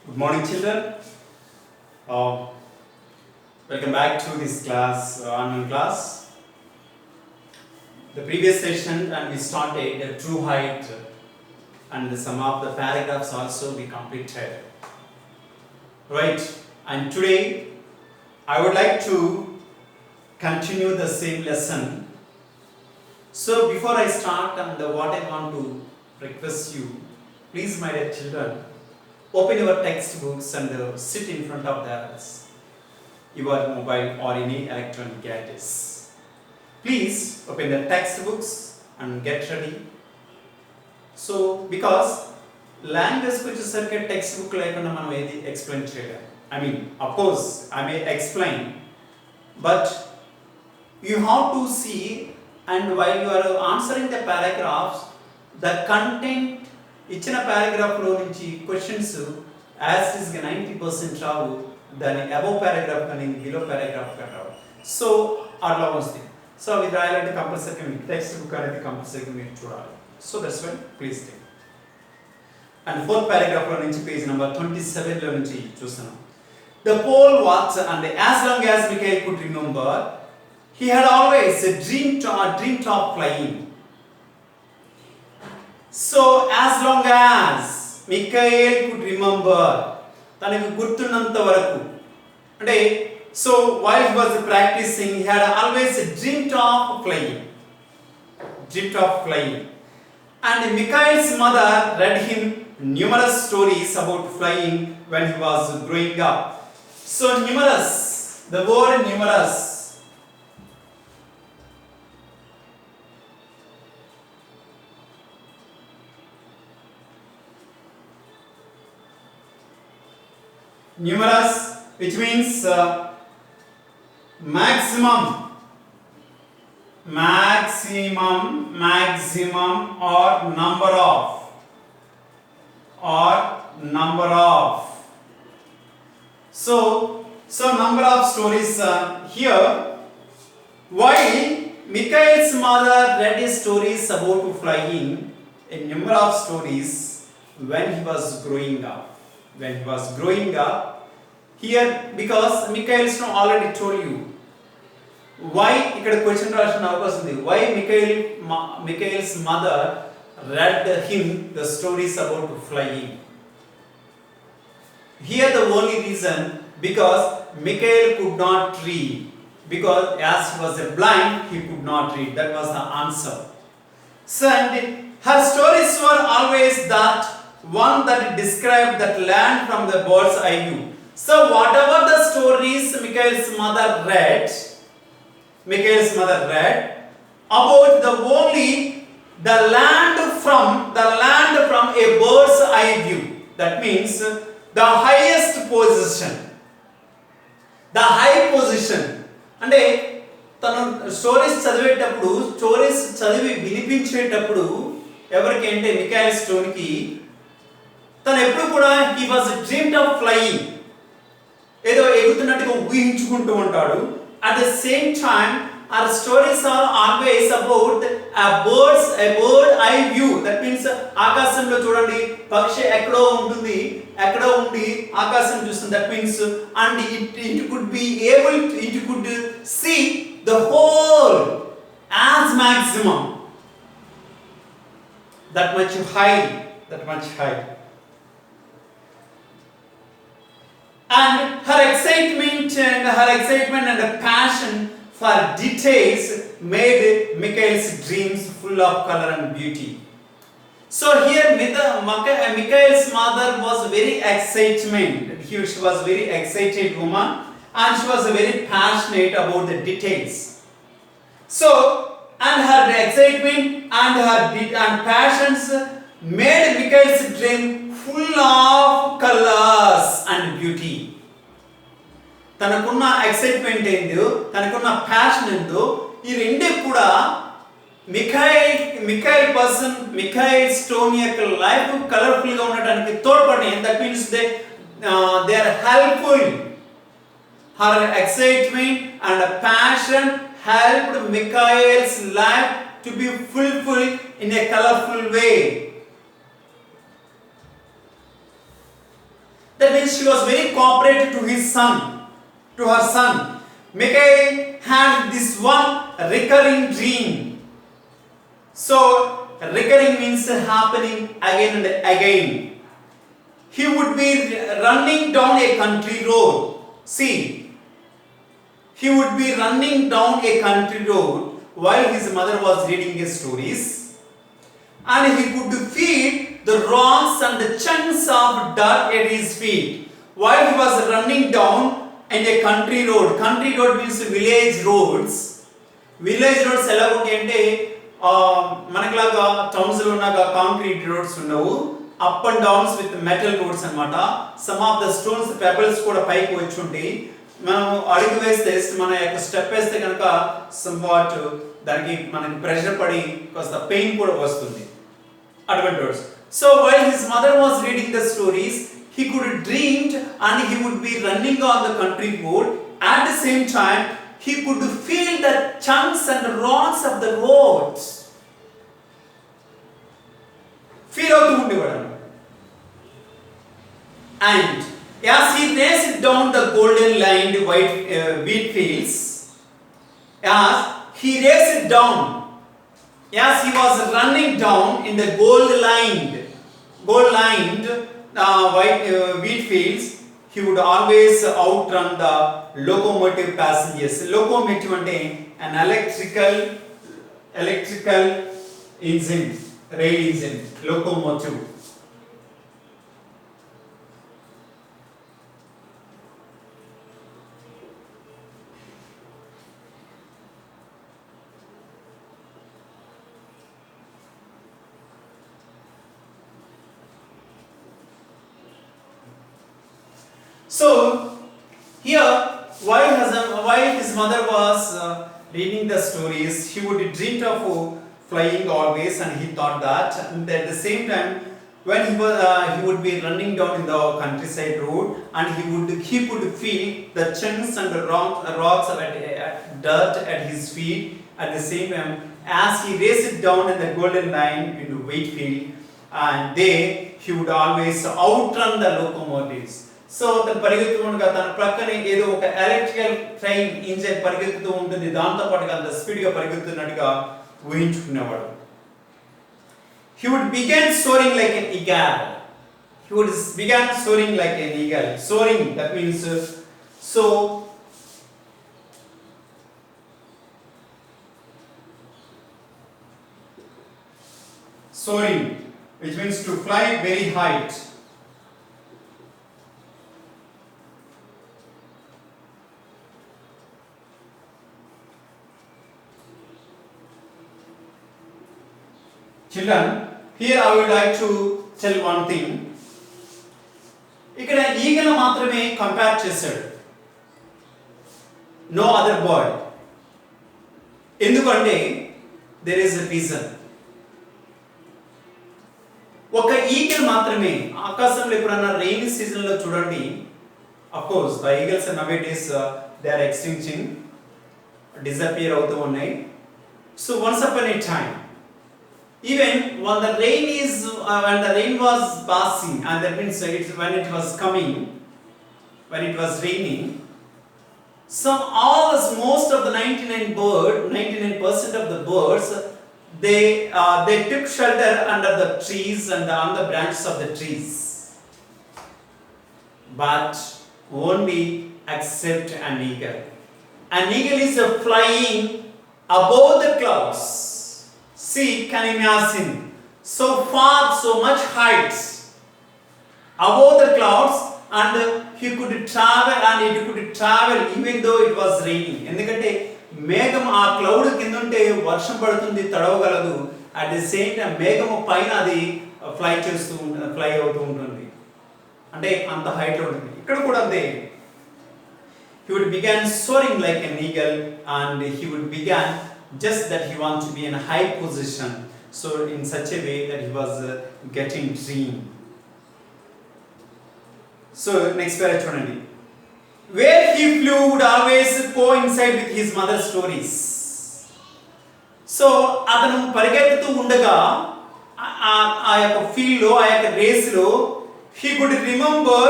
Good morning, children. Uh, Welcome back to this class, online class. The previous session, and we started the true height, and some of the paragraphs also we completed. Right, and today I would like to continue the same lesson. So before I start, and what I want to request you, please, my dear children, open your textbooks and sit in front of your mobile or any electronic gadgets. Please open the textbooks and get ready. So because language వచ్చేసరికి textbook లేకుండా మనం ఏది explain చేయలేం. I mean, of course, I may explain, but you have to see, and while you are answering the paragraphs, the content ఇచ్చిన paragraph లో నుంచి questions as is 90% రావు, దాని above paragraph కానీ below paragraph కానీ రావు. సో అట్లా వస్తుంది. So అవి రాయాలంటే కంపల్సరీగా మీ టెక్స్ట్ బుక్ అనేది కంపల్సరీగా మీరు చూడాలి. So that's why please take. And fourth paragraph లో నుంచి పేజ్ నెంబర్ 27 లో నుంచి చూస్తున్నాం. The Pole walked, and as long as Mikhail could remember, he had always dreamed of flying. So as long as Mikhail could remember, తనకు గుర్తున్నంత వరకు అంటే so while he was practicing, he had always dreamed of flying. And Mikhail's mother read him numerous stories about flying when he was growing up. So numerous, the word numerous, which means maximum or number of. So number of stories here. While Mikhail's mother read his stories about flying, a number of stories when he was growing up. Here, because Mikhail already told you why ikkada question rasina avakasam undi. Why Mikhail's mother read him the stories about flying. Here the only reason, because Mikhail could not read, because as he was blind he could not read. That was the answer. So and her stories were always that one that described that land from the bird's eye view. So whatever the stories Mikhail's mother read about the land from a bird's eye view. That means the highest position, the high position. అంటే తను stories చదివి వినిపించేటప్పుడు ఎవరికి అంటే Mikhail స్టోన్కి తను ఎప్పుడు కూడా he was dreamed of flying, ఏదో ఎగురుతున్నట్టుగా ఊహించుకుంటూ ఉంటాడు. At the same time, our stories are always about a bird eye view. That means ఆకాశంలో చూడండి, పక్షి ఎక్కడో ఉండి ఆకాశం చూస్తుంది. That means and it could see the whole as maximum, that much high. And her excitement and passion for details made Mikhail's dreams full of color and beauty. So here Mikhail's mother was very excitement. She was very excited woman, and she was very passionate about the details. So and her excitement and passions made Mikhail's dream full of colors and beauty. తనకున్న excitement ఏందో, తనకున్న passion ఏందో, ఈ రెండే కూడా Mikhail Stone యొక్క life colourful గా ఉండడానికి తోడ్పడినాయి. That means they are helpful. Her excitement and passion helped Mikhail's life to be fulfilled in a colorful way. That means she was very cooperative to his son, to her son. Michal had this one recurring dream. So recurring means happening again and again. He would be running down a country road. See, he would be running down a country road while his mother was reading his stories, and he could feel the rocks and the chunks of dirt at his feet while he was running down in a country road. Country road means village roads. Village roads ఎలా ఉంటాయి అంటే మనకులాగా towns లో ఉన్నాగా concrete roads ఉండవు, up and downs with metal roads అన్నమాట. Some of the stones pebbles కూడా పైకి వచ్చి ఉంటాయి. మనం అడుగు వేస్తే మన యొక్క స్టెప్ వేస్తే కనుక సమ్ వాట్ దానికి మనకి ప్రెషర్ పడి కొంత పెయిన్ కూడా వస్తుంది, అటువంటి roads. So while his mother was reading the stories, he could dreamed and he would be running on the country road. At the same time, he could feel the chunks and rocks of the roads. Feel అవుతూ ఉండేవాడు. And as he raced down the golden lined white wheat fields, as he raced down, as he was running down in the gold lined white wheat fields, he would always outrun the locomotive passengers. Locomotive ante an electrical engine, rail engine, locomotive. So here, while his mother was reading the stories, he would dream of flying always, and he thought that. And at the same time, when he would be running down in the countryside road, and he could feel the chunks and the rocks of dirt at his feet. At the same time, as he raced down in the golden line into wheat field, and he would always outrun the locomotives. So తను పరిగెత్తుకుంటూ తన ప్రక్కనే ఏదో ఒక electrical train engine పరిగెత్తుతూ ఉంటుంది, దాంతో పాటుగా అంత స్పీడ్గా పరిగెత్తున్నట్టుగా ఊహించుకునేవాడు. He would begin soaring like an eagle. Soaring, that means soaring, which means to fly very height. Children, here I would like to tell one thing. ఇక్కడ ఈగలు మాత్రమే కంపేర్ చేశాడు, నో అదర్ బర్డ్. ఎందుకంటే దేర్ ఇస్ ఎ రీజన్. ఒక eagle మాత్రమే ఆకాశంలో ఎప్పుడన్నా రెయిన్ సీజన్ లో చూడండి, of course the eagles nowadays they are extincting, disappear అవుతూ ఉన్నాయి. So once upon a time, even when the rain was passing, and that means when it was coming, when it was raining, most of the 99% of the birds, they took shelter under the trees and on the branches of the trees, but only except an eagle. An eagle is flying above the clouds. See, can you imagine? So far, so much heights above the clouds, and he could travel even though it was raining. ఎందుకంటే మేఘం ఆ cloud కింద ఉంటే వర్షం పడుతుంది, తడవగలదు. At the same time మేఘము పైన అది ఫ్లై అవుతూ ఉంటుంది, అంటే అంత హైట్ లో ఉంటుంది. ఇక్కడ కూడా అంతే. He would begin soaring like an eagle, and he would begin just that he wants to be in a high position, so in such a way that he was getting dream. So next para chudandi, where he flew would always coincide with his mother's stories. So atanu పరిగెత్తుతూ ఉండగా ఆ యొక్క field లో, ఆ యొక్క race లో, he could remember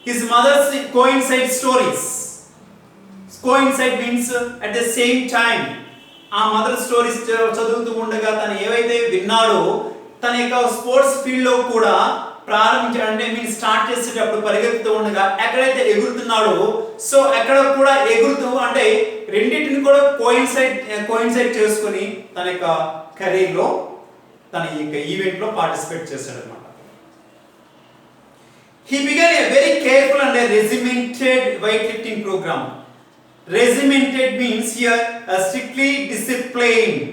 his mother's coincide stories. Coincide means at the same time. ఆ mother stories చదువుతూ ఉండగా తను ఏవైతే విన్నాడో తన యొక్క స్పోర్ట్స్ ఫీల్డ్లో కూడా ప్రారంభించాడు. అంటే మీరు స్టార్ట్ చేసేటప్పుడు పరిగెత్తుతూ ఉండగా ఎక్కడైతే ఎగురుతున్నాడో సో ఎక్కడ కూడా ఎగురుతూ అంటే రెండింటిని కూడా కోయిన్సైడ్ చేసుకుని తన యొక్క కెరీర్లో తన యొక్క ఈవెంట్లో పార్టిసిపేట్ చేశాడు అనమాట. He began a very careful and a regimented weightlifting program. Regimented means here strictly disciplined.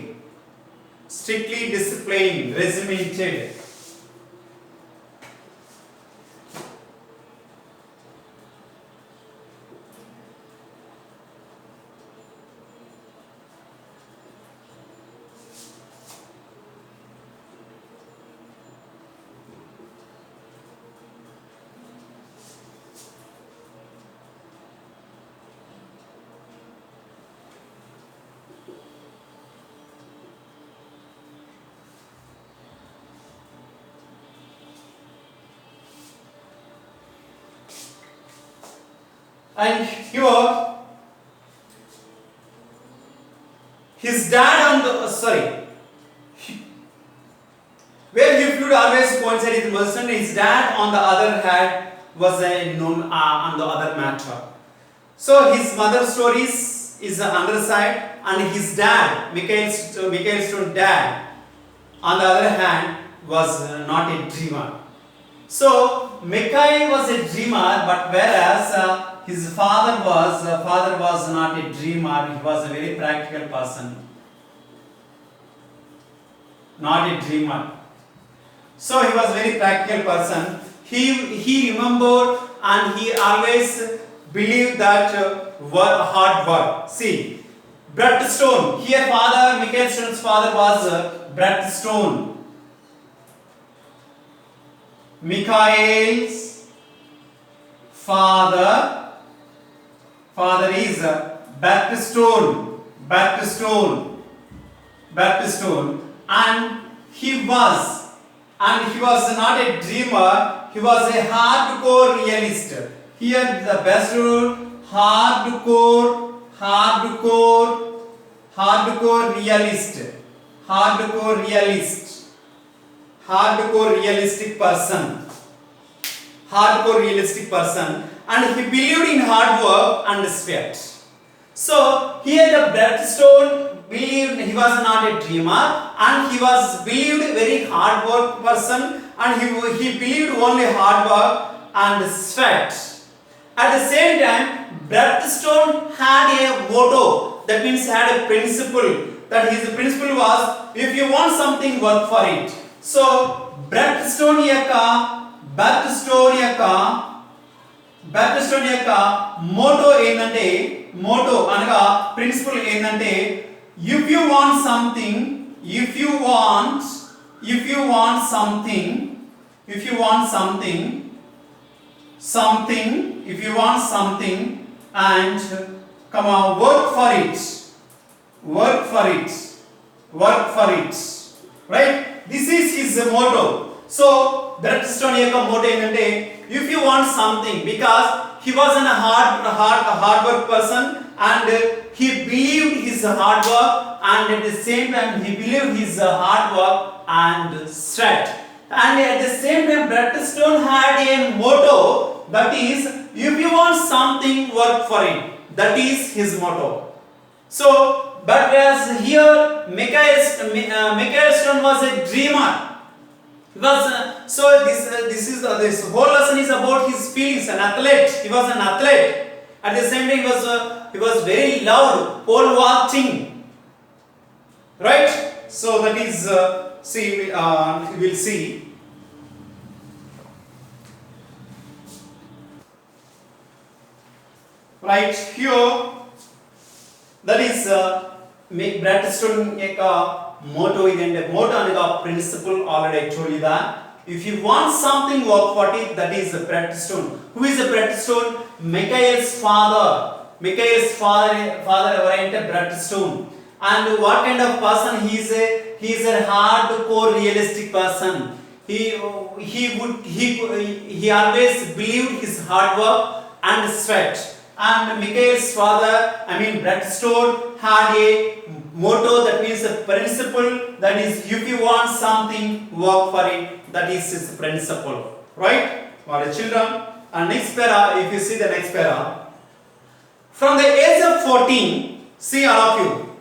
Regimented. And here his dad on the where he flew always coincided with Wilson. His dad on the other hand was known on the other matter. So his mother's stories is the other side, and his dad, Michael's dad, on the other hand, was not a dreamer. So Michael was a dreamer, but whereas his father was not a dreamer. He was a very practical person, not a dreamer. So he was a very practical person. He remembered and he always believed that hard work. See, Brett Stone. Here, Michael Stone's father was Brett Stone. Michael's father is Baptist Stone, and he was not a dreamer. He was a hardcore realist. Here the best rule: hardcore realist, realistic person. And he believed in hard work and sweat. So here the Brett Stone believed he was not a dreamer, and he was believed very hard work person, and he believed only hard work and sweat. At the same time, Brett Stone had a motto, that means had a principle. That his principle was, if you want something, work for it. So Brett Stone యొక్క Moto అనగా principal ఏంటంటే, if you want something and come on, work for it, right? This is his motto. So Brett Stone యొక్క Moto ఏంటంటే, if you want something, because he was a hard work person, and he believed his hard work, and at the same time he believed his hard work and sweat. And at the same time Brett Stone had a motto, that is, if you want something, work for it. That is his motto. So but as here Michael Stone was a dreamer. So this whole lesson is about his feelings. An athlete. He was an athlete. At the same time, he was very loud, pole vaulting. Right? So that is we will see. Right here, that is Brett Stone యొక్క motto idente. Motto anaga principle, already I told you that. If you want something, work for it. That is Brett Stone. Who is Brett Stone? Michael's father ఎవరంటే Brett Stone. And what kind of person he is? He is a hardcore realistic person. he always believed his hard work and sweat. And Mikhail's father, Brett Stone, had a motto, that means a principle, that is, if you want something, work for it. That is his principle, right? For the children. And next para, if you see the next para, from the age of 14, see all of you.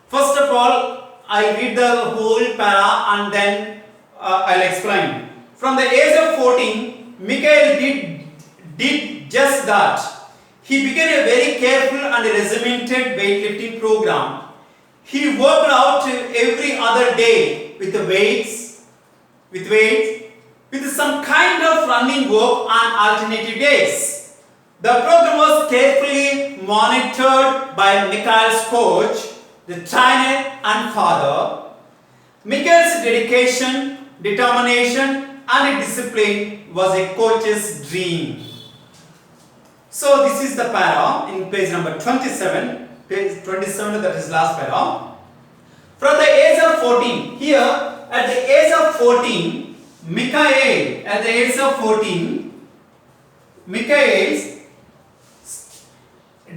First of all, I read the whole para and then I'll explain. From the age of 14, Mikhail did just that. He began a very careful and regimented weightlifting program. He worked out every other day with weights, with some kind of running work on alternative days. The program was carefully monitored by Mikhail's coach, the trainer and father. Mikhail's dedication, determination and discipline was a coach's dream. So this is the para in page number 27. Page 27, that is last para. From the age of 14, here at the age of 14, Mikhail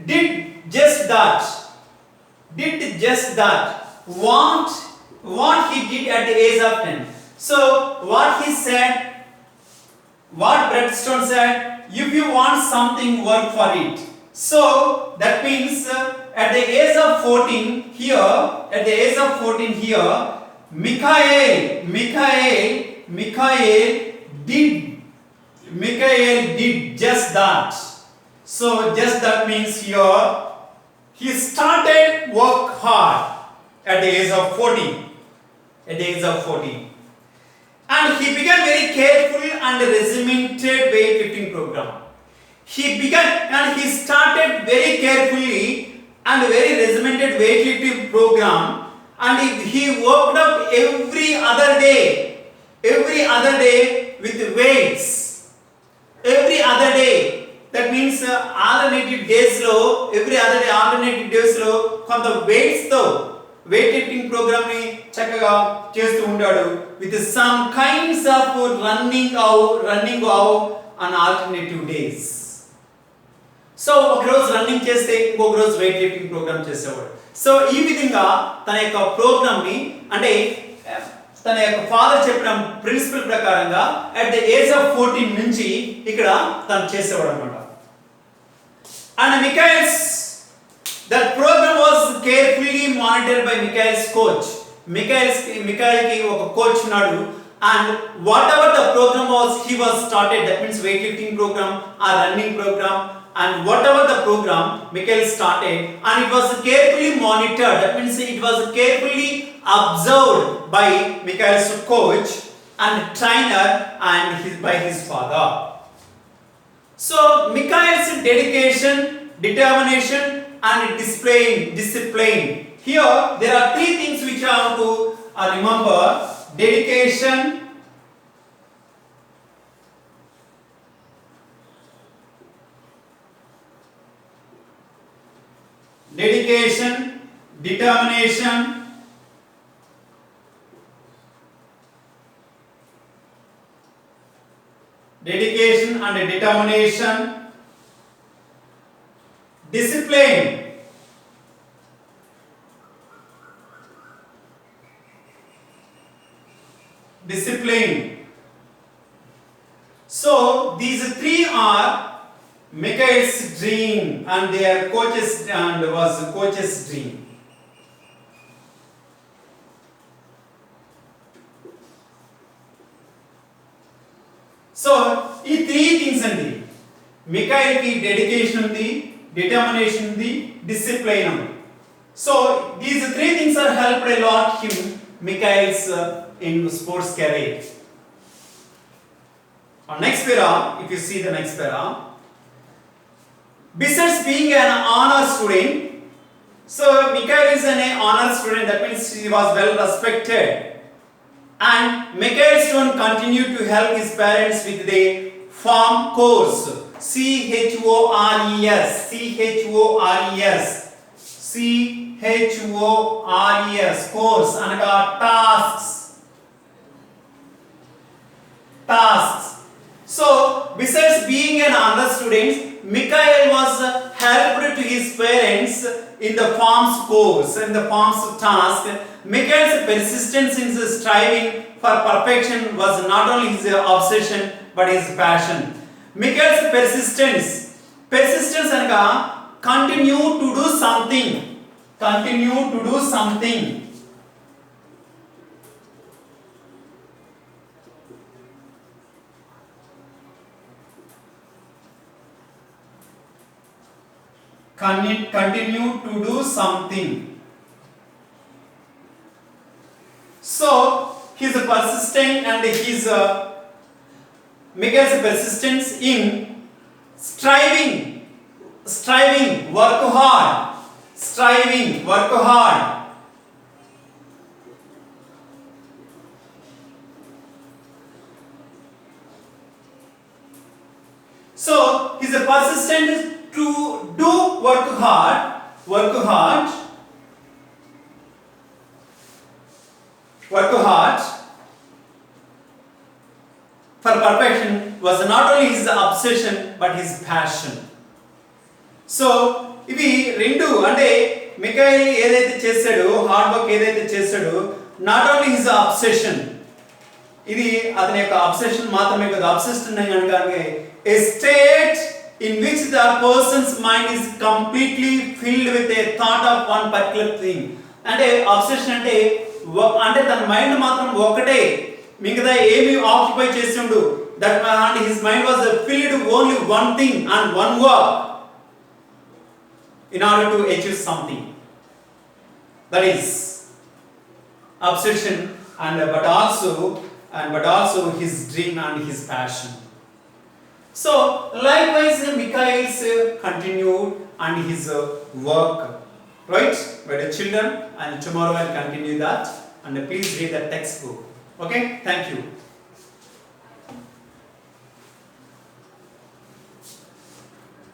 did just that. What he did at the age of 10. So what he said, what Brett Stone said, if you want something, work for it. So that means at the age of 14 here, Mikhail did just that. So just that means here he started work hard at the age of 14. And he began very careful and regimented weightlifting program. He started very carefully and very regimented weightlifting program, and he worked out every other day with weights. Every other day. That means alternative days lo, every other day alternative days lo, konta weights tho weightlifting program ni chakaga chestu undadu with some kinds of running out on alternative days. So ఒక రోజు running చేస్తే ఇంకొక రోజు weight lifting programme చేసేవాడు. So ఈ విధంగా తన యొక్క ప్రోగ్రామ్ ని, అంటే తన యొక్క ఫాదర్ చెప్పిన ప్రిన్సిపల్ ప్రకారంగా అట్ ద ఏజ్ ఆఫ్ 14 నుంచి ఇక్కడ తను చేసేవాడు అన్నమాట. And that program was carefully monitored by Mikhail's coach. Mikhail ki oka coach unnadu, and whatever the program was, he was started, that means weightlifting program or running program, and whatever the program Mikhail started, and it was carefully monitored, that means it was carefully observed by Mikhail's coach and trainer and by his father. So Mikhail's dedication, determination and discipline. Here there are three things which I have to remember: dedication, determination, and determination, discipline. So these three are Mikhail's dream, and their coach's, and was coach's dream. So ఈ three things అండి, Mikhail కి dedication ఉంది, determination ఉంది, discipline ఉంది. So these three things are helped a lot him Mikhail's in sports career. On next para, if you see the next para, besides being an honor student, so Mikhail is an honor student, that means he was well respected, and Mikhail Stone continued to help his parents with the farm course, CHORES course అనగా tasks. tasks. So, besides being an honor student, Mikhail was helped to his parents in the farm's course, in the farm's task. Mikhail's persistence in striving for perfection was not only his obsession but his passion. Mikhail's persistence అనగా continue to do something. Continue to do something. So his persistence and his Mikhail's persistence in striving, work hard. So his persistence to do work hard for perfection was not only his obsession but his passion. So ఇవి రెండు అంటే Mikhail ఏదైతే చేశాడో hard work ఏదైతే చేశాడో not only his obsession, ఇది అతని యొక్క అబ్సెషన్ మాత్రమే కాదు. అబ్సెషన్ అనగానే a state in which the person's mind is completely filled with a thought of one particular thing. అంటే అబ్సెషన్ అంటే తన మైండ్ మాత్రం ఒకటే, మిగతా ఏమి ఆక్యుపై చేస్తుండు. That and his mind was filled only one thing and one work in order to achieve something. That is obsession but also his dream and his passion. So likewise Mikhail's continued and his work, right, my dear children, and tomorrow I'll continue that, and please read the textbook. Okay, thank you.